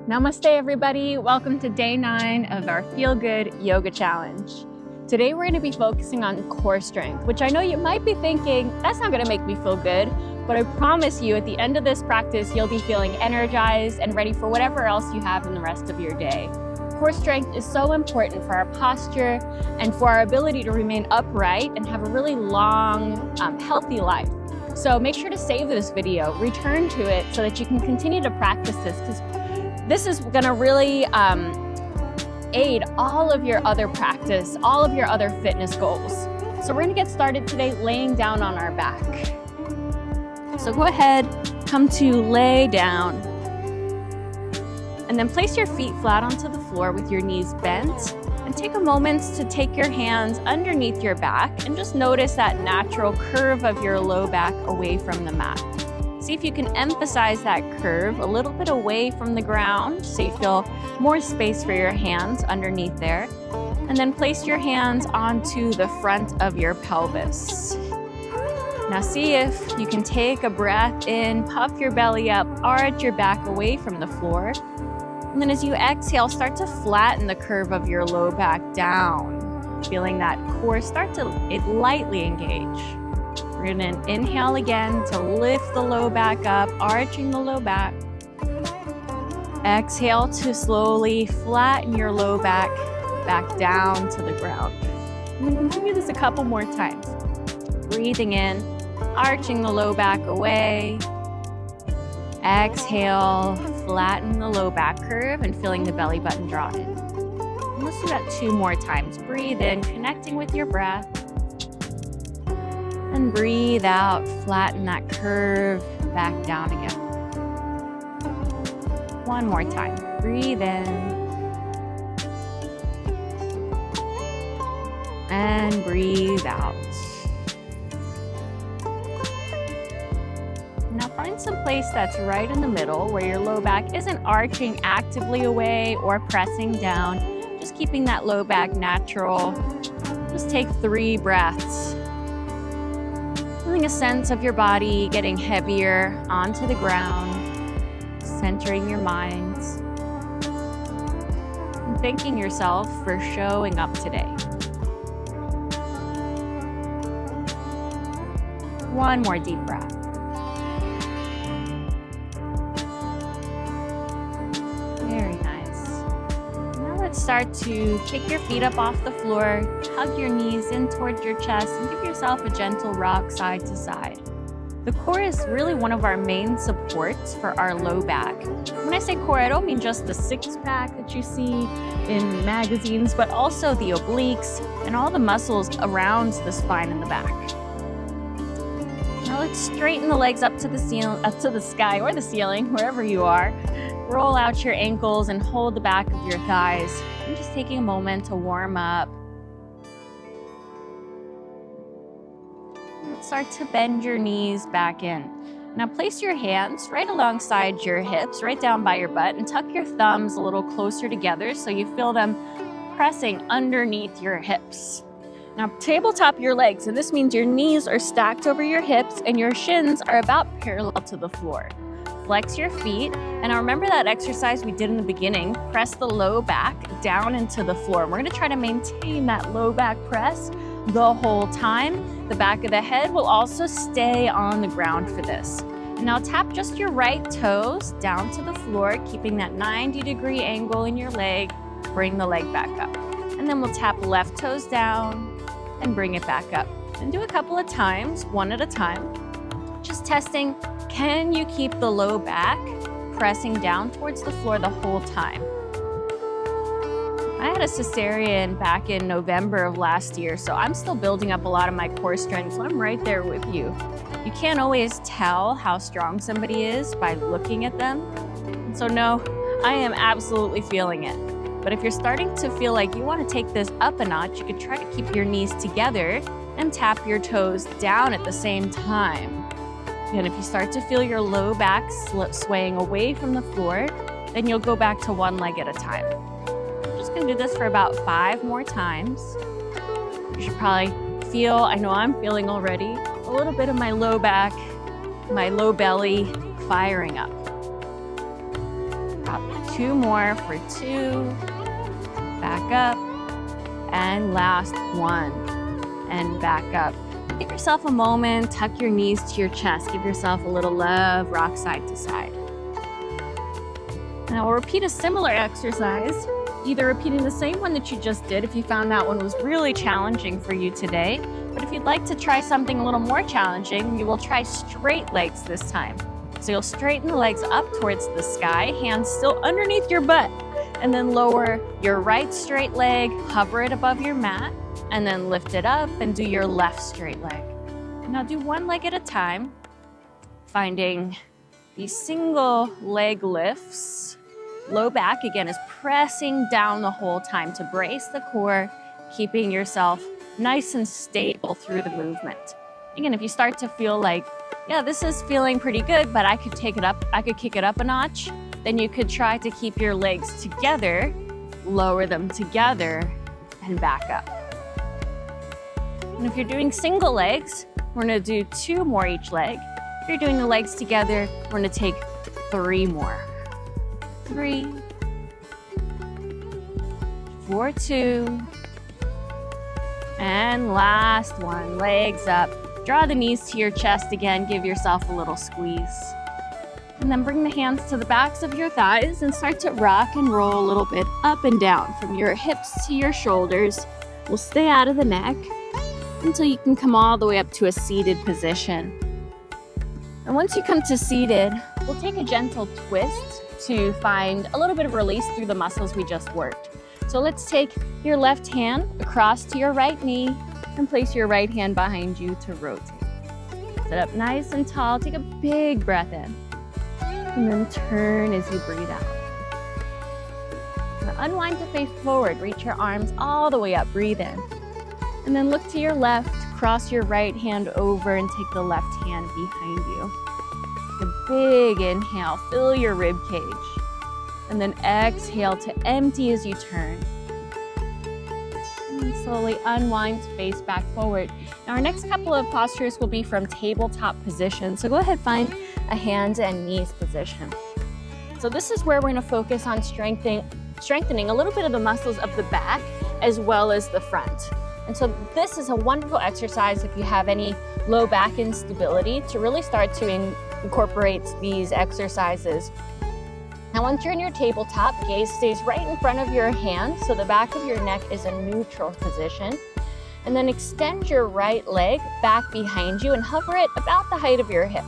Namaste everybody, welcome to day 9 of our Feel Good Yoga Challenge. Today we're going to be focusing on core strength, which I know you might be thinking, that's not going to make me feel good, but I promise you at the end of this practice you'll be feeling energized and ready for whatever else you have in the rest of your day. Core strength is so important for our posture and for our ability to remain upright and have a really long, healthy life. So make sure to save this video, return to it so that you can continue to practice this, because this is going to really aid all of your other practice, all of your other fitness goals. So we're going to get started today laying down on our back. So go ahead, come to lay down, and then place your feet flat onto the floor with your knees bent, and take a moment to take your hands underneath your back and just notice that natural curve of your low back away from the mat. See if you can emphasize that curve a little bit away from the ground so you feel more space for your hands underneath there. And then place your hands onto the front of your pelvis. Now see if you can take a breath in, puff your belly up, arch your back away from the floor. And then as you exhale, start to flatten the curve of your low back down, feeling that core start to lightly engage. We're going to inhale again to lift the low back up, arching the low back. Exhale to slowly flatten your low back down to the ground. And continue this a couple more times. Breathing in, arching the low back away. Exhale, flatten the low back curve and feeling the belly button draw in. And let's do that 2 more times. Breathe in, connecting with your breath. And breathe out, flatten that curve back down again. 1 more time. Breathe in. And breathe out. Now find some place that's right in the middle where your low back isn't arching actively away or pressing down, just keeping that low back natural. Just take 3 breaths. Feeling a sense of your body getting heavier onto the ground, centering your mind, and thanking yourself for showing up today. 1 more deep breath. Very nice. Now let's start to kick your feet up off the floor, hug your knees in towards your chest, and give yourself a gentle rock side to side. The core is really one of our main supports for our low back. When I say core, I don't mean just the 6-pack that you see in magazines, but also the obliques and all the muscles around the spine and the back. Now let's straighten the legs up to the sky or the ceiling, wherever you are. Roll out your ankles and hold the back of your thighs. I'm just taking a moment to warm up. Start to bend your knees back in. Now place your hands right alongside your hips, right down by your butt, and tuck your thumbs a little closer together so you feel them pressing underneath your hips. Now tabletop your legs, and this means your knees are stacked over your hips and your shins are about parallel to the floor. Flex your feet, and now remember that exercise we did in the beginning. Press the low back down into the floor. We're going to try to maintain that low back press the whole time. The back of the head will also stay on the ground for this. And now tap just your right toes down to the floor, keeping that 90-degree angle in your leg. Bring the leg back up. And then we'll tap left toes down and bring it back up. And do a couple of times, 1 at a time. Just testing, can you keep the low back pressing down towards the floor the whole time? I had a cesarean back in November of last year, so I'm still building up a lot of my core strength, so I'm right there with you. You can't always tell how strong somebody is by looking at them. And so no, I am absolutely feeling it. But if you're starting to feel like you want to take this up a notch, you could try to keep your knees together and tap your toes down at the same time. And if you start to feel your low back swaying away from the floor, then you'll go back to 1 leg at a time. I'm just going to do this for about 5 more times. You should probably feel, I know I'm feeling already, a little bit of my low back, my low belly firing up. Drop 2 more for 2. Back up. And last 1. And back up. Give yourself a moment, tuck your knees to your chest. Give yourself a little love, rock side to side. Now we'll repeat a similar exercise, either repeating the same one that you just did if you found that one was really challenging for you today. But if you'd like to try something a little more challenging, you will try straight legs this time. So you'll straighten the legs up towards the sky, hands still underneath your butt, and then lower your right straight leg, hover it above your mat, and then lift it up and do your left straight leg. Now do one leg at a time, finding these single leg lifts. Low back, again, is pressing down the whole time to brace the core, keeping yourself nice and stable through the movement. Again, if you start to feel like, yeah, this is feeling pretty good, but I could kick it up a notch, then you could try to keep your legs together, lower them together, and back up. And if you're doing single legs, we're gonna do 2 more each leg. If you're doing the legs together, we're gonna take 3 more. 3, 4, 2, and last one, legs up. Draw the knees to your chest again, give yourself a little squeeze. And then bring the hands to the backs of your thighs and start to rock and roll a little bit up and down from your hips to your shoulders. We'll stay out of the neck until you can come all the way up to a seated position. And once you come to seated, we'll take a gentle twist to find a little bit of release through the muscles we just worked. So let's take your left hand across to your right knee and place your right hand behind you to rotate. Sit up nice and tall, take a big breath in, and then turn as you breathe out. Now unwind to face forward, reach your arms all the way up, breathe in. And then look to your left, cross your right hand over and take the left hand behind you. Take a big inhale, fill your rib cage. And then exhale to empty as you turn. And slowly unwind to face back forward. Now our next couple of postures will be from tabletop position. So go ahead, find a hands and knees position. So this is where we're gonna focus on strengthening a little bit of the muscles of the back as well as the front. And so this is a wonderful exercise if you have any low back instability to really start to incorporate these exercises. Now once you're in your tabletop, gaze stays right in front of your hand, so the back of your neck is a neutral position. And then extend your right leg back behind you and hover it about the height of your hip.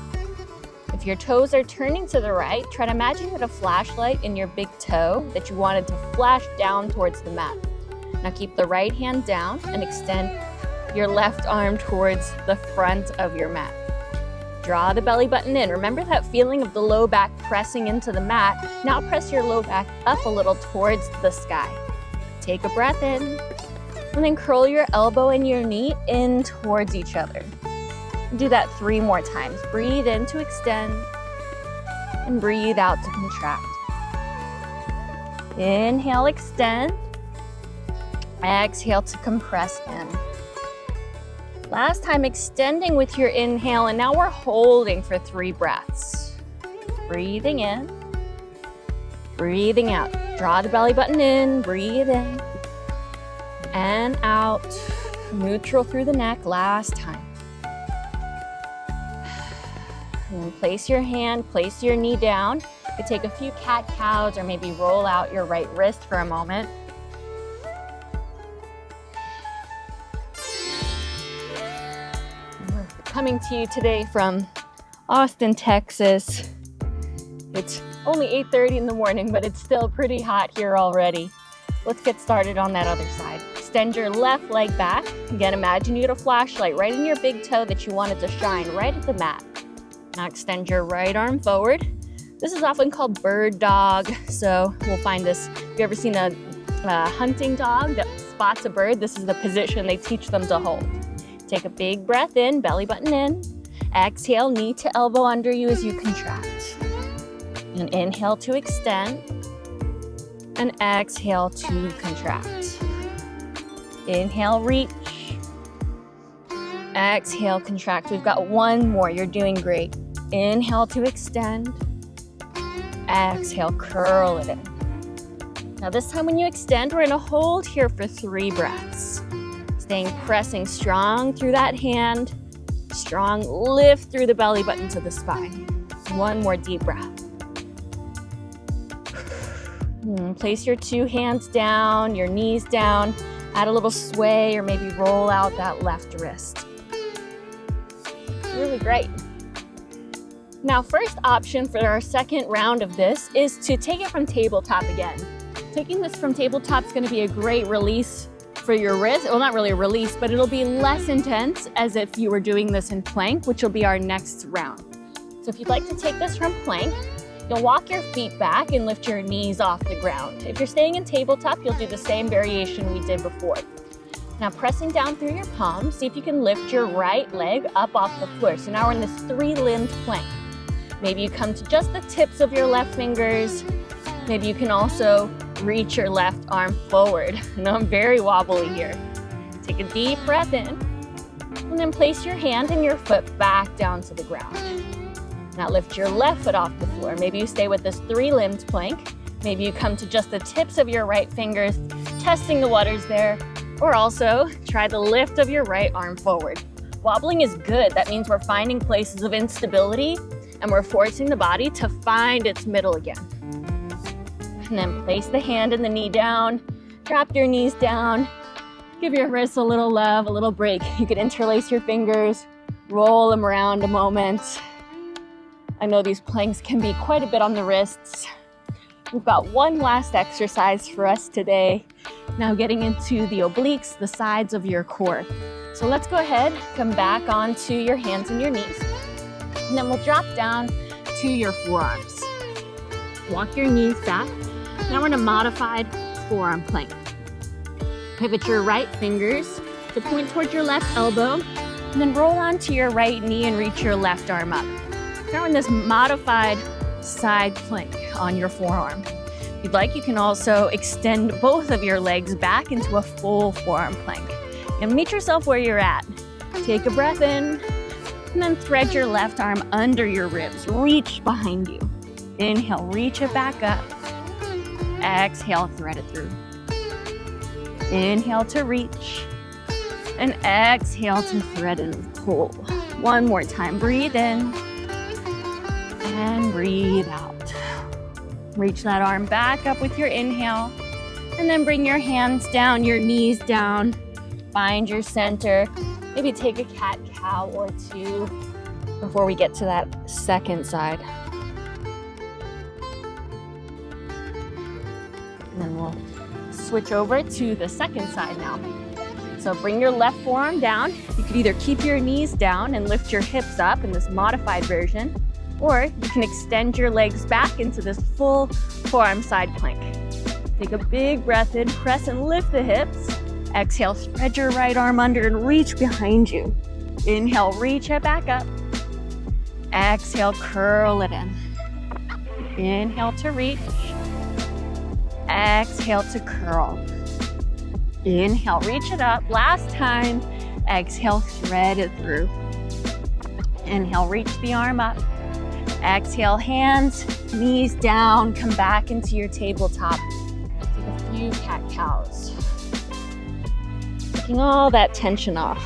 If your toes are turning to the right, try to imagine you had a flashlight in your big toe that you wanted to flash down towards the mat. Now keep the right hand down and extend your left arm towards the front of your mat. Draw the belly button in. Remember that feeling of the low back pressing into the mat. Now press your low back up a little towards the sky. Take a breath in, and then curl your elbow and your knee in towards each other. Do that 3 more times. Breathe in to extend, and breathe out to contract. Inhale, extend. Exhale to compress in. Last time, extending with your inhale, and now we're holding for 3 breaths. Breathing in, breathing out. Draw the belly button in, breathe in, and out. Neutral through the neck, last time. And then place your hand, place your knee down. You could take a few cat-cows or maybe roll out your right wrist for a moment. Coming to you today from Austin, Texas. It's only 8:30 in the morning, but it's still pretty hot here already. Let's get started on that other side. Extend your left leg back. Again, imagine you had a flashlight right in your big toe that you wanted to shine right at the mat. Now extend your right arm forward. This is often called bird dog. So we'll find this, if you ever seen a hunting dog that spots a bird, this is the position they teach them to hold. Take a big breath in, belly button in. Exhale, knee to elbow under you as you contract. And inhale to extend. And exhale to contract. Inhale, reach. Exhale, contract. We've got 1 more. You're doing great. Inhale to extend. Exhale, curl it in. Now this time when you extend, we're gonna hold here for 3 breaths. Pressing strong through that hand, strong lift through the belly button to the spine. 1 more deep breath. Place your 2 hands down, your knees down, add a little sway or maybe roll out that left wrist. Really great. Now, first option for our second round of this is to take it from tabletop again. Taking this from tabletop is gonna be a great release for your wrist. Well, not really a release, but it'll be less intense as if you were doing this in plank, which will be our next round. So if you'd like to take this from plank, you'll walk your feet back and lift your knees off the ground. If you're staying in tabletop, you'll do the same variation we did before. Now pressing down through your palms, see if you can lift your right leg up off the floor. So now we're in this 3-limbed plank. Maybe you come to just the tips of your left fingers. Maybe you can also reach your left arm forward. I know I'm very wobbly here. Take a deep breath in, and then place your hand and your foot back down to the ground. Now lift your left foot off the floor. Maybe you stay with this 3-limbed plank. Maybe you come to just the tips of your right fingers, testing the waters there, or also try the lift of your right arm forward. Wobbling is good. That means we're finding places of instability and we're forcing the body to find its middle again. And then place the hand and the knee down, drop your knees down, give your wrists a little love, a little break. You could interlace your fingers, roll them around a moment. I know these planks can be quite a bit on the wrists. We've got one last exercise for us today. Now getting into the obliques, the sides of your core. So let's go ahead, come back onto your hands and your knees. And then we'll drop down to your forearms. Walk your knees back. Now we're in a modified forearm plank. Pivot your right fingers to point towards your left elbow, and then roll onto your right knee and reach your left arm up. Now we're in this modified side plank on your forearm. If you'd like, you can also extend both of your legs back into a full forearm plank. And meet yourself where you're at. Take a breath in, and then thread your left arm under your ribs. Reach behind you. Inhale, reach it back up. Exhale, thread it through. Inhale to reach. And exhale to thread and pull. One more time, breathe in. And breathe out. Reach that arm back up with your inhale. And then bring your hands down, your knees down. Find your center. Maybe take a cat-cow or 2 before we get to that second side. And then we'll switch over to the second side now. So bring your left forearm down. You could either keep your knees down and lift your hips up in this modified version, or you can extend your legs back into this full forearm side plank. Take a big breath in, press and lift the hips. Exhale, spread your right arm under and reach behind you. Inhale, reach it back up. Exhale, curl it in. Inhale to reach. Exhale to curl. Inhale, reach it up. Last time. Exhale, thread it through. Inhale, reach the arm up. Exhale, hands, knees down. Come back into your tabletop. Take a few cat-cows. Taking all that tension off.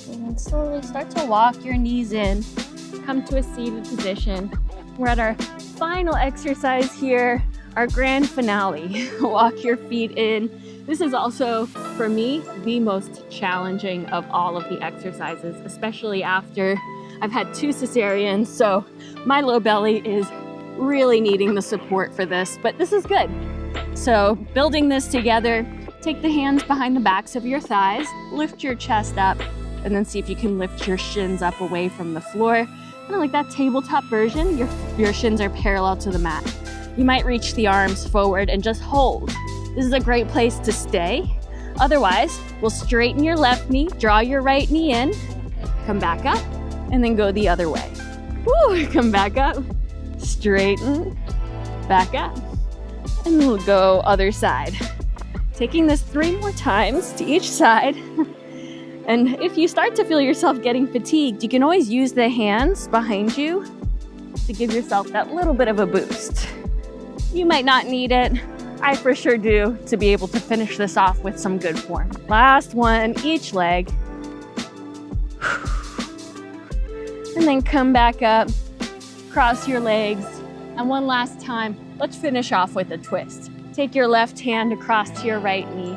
And slowly start to walk your knees in. Come to a seated position. We're at our final exercise here, our grand finale. Walk your feet in. This is also, for me, the most challenging of all of the exercises, especially after I've had 2 cesareans, so my low belly is really needing the support for this, but this is good. So building this together, take the hands behind the backs of your thighs, lift your chest up, and then see if you can lift your shins up away from the floor. Kind of like that tabletop version, your shins are parallel to the mat. You might reach the arms forward and just hold. This is a great place to stay. Otherwise, we'll straighten your left knee, draw your right knee in, come back up, and then go the other way. Woo, come back up, straighten, back up, and we'll go other side. Taking this 3 more times to each side. And if you start to feel yourself getting fatigued, you can always use the hands behind you to give yourself that little bit of a boost. You might not need it. I for sure do, to be able to finish this off with some good form. Last one, each leg. And then come back up, cross your legs. And one last time, let's finish off with a twist. Take your left hand across to your right knee.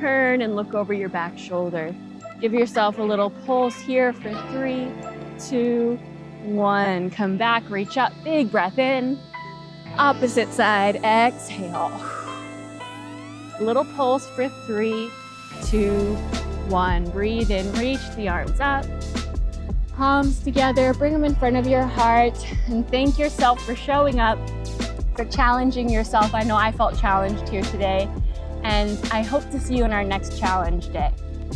Turn and look over your back shoulder. Give yourself a little pulse here for 3, 2, 1. Come back, reach up, big breath in. Opposite side, exhale. A little pulse for 3, 2, 1. Breathe in, reach the arms up. Palms together, bring them in front of your heart, and thank yourself for showing up, for challenging yourself. I know I felt challenged here today, and I hope to see you in our next challenge day.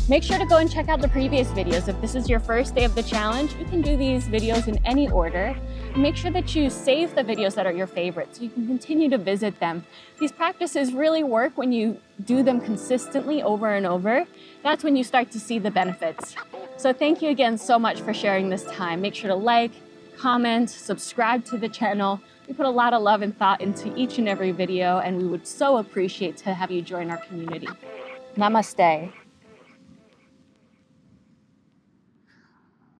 Make sure to go and check out the previous videos. If this is your first day of the challenge, you can do these videos in any order. Make sure that you save the videos that are your favorites so you can continue to visit them. These practices really work when you do them consistently over and over. That's when you start to see the benefits. So thank you again so much for sharing this time. Make sure to like, comment, subscribe to the channel. We put a lot of love and thought into each and every video, and we would so appreciate to have you join our community. Namaste.